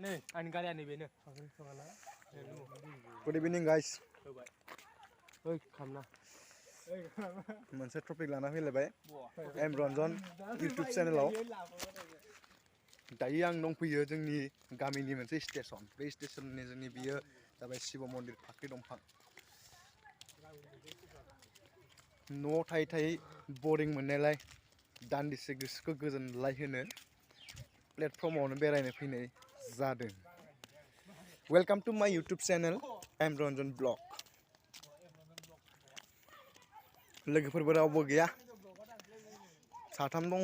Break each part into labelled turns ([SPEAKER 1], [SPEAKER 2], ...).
[SPEAKER 1] Good evening guys. मोनसे topic लाना फैलायबाय ronjon YouTube चैनलाव दायो आं दंफैयो जोंनि गामिनि मोनसे स्टेशन बे स्टेशननि जोंनि बियो जाबाय शिव मन्दिर फाख्रि दंफां न'आव थायै थायै बोरिं मोननायलाय दान्दिसे गोसोखौ गोजोनलाय होनो प्लेटफर्मावनो बेरायनो फैनाय जादों वेलकाम टू माय YouTube चैनल ronjon ब्लग लोगोफोरबो रावबो गैया साथाम दङ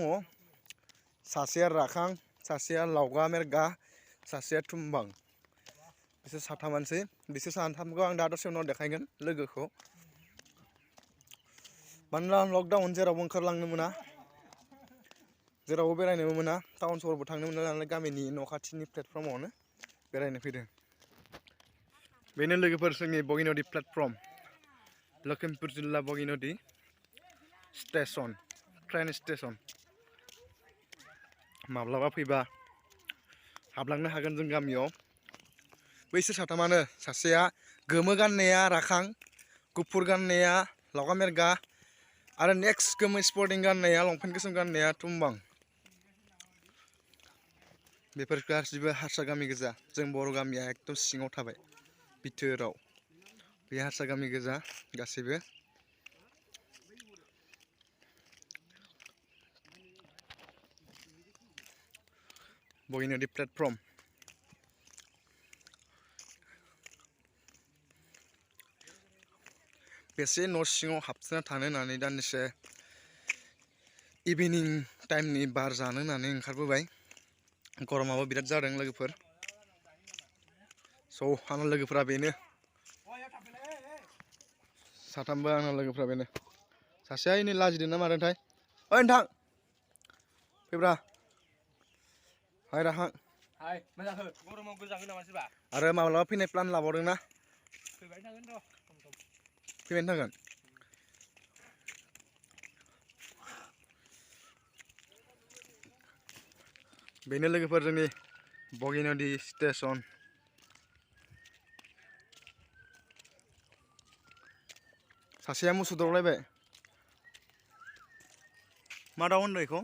[SPEAKER 1] सासेया राखां सासेया लावगा मेरगा सासेया थुमबां बिसोर साथामानोसै बिसोर साथामखौ आं दा दसे उनाव देखायगोन लोगोखौ मानोना लकडाउन जेरावबो ओंखारलांनो मोना जेरावबो बेरायनोबो मोना टाउन सहरबो थांनो मोना नालाय गामिनि न' खाथिनि प्लेटफर्मावनो बेरायनो फैदों बेनो लोगोफोर जोंनि बगिनदि प्लेटफर्म lokhimpur जिल्ला बगिनदि स्टेशन ट्रेन स्टेशन माब्लाबा फैबा हाबलांनो हागोन जों गामियाव बैसोर साथामानो सासेया गोमो गाननाया राखां गुफुर गाननाया लावगा मेरगा आरो नेक्स्ट गोमो स्पर्टिं गाननाया लंपेन्ट गोसोम गाननाया थुमबां बेफोर गासिबो हारसा गामि गोजा जों बर' गामिया एकदम सिङाव थाबाय बिथोराव बे हारसा गामि गोजा गासिबो बगिनदि प्लेटफर्म बेसे न' सिङाव हाबसोना थानो होननानै दान्दिसे इभिनिं टाइमनि बार जानो होननानै ओंखारबोबाय गरमाबो बिराद जादों लोगोफोर स' आंना लोगोफोरा बेनो साथामबो आंना लोगोफोरा बेनो सासेया एनै लाजिदों ना मादोंथाय ओइ नोंथां फैब्रा हाय राखां
[SPEAKER 2] हाय मा जाखो गरमाव गोजाङो नामा सोरबा
[SPEAKER 1] आरो माब्लाबा फैनाय प्लान लाबावदों ना
[SPEAKER 2] फैबाय थागोन र'
[SPEAKER 1] फैबाय थागोन बेनो लोगोफोर जोंनि बगिनदि स्टेशन सासेया मोसौ दावलायबाय मा दाउ होनदों बेखौ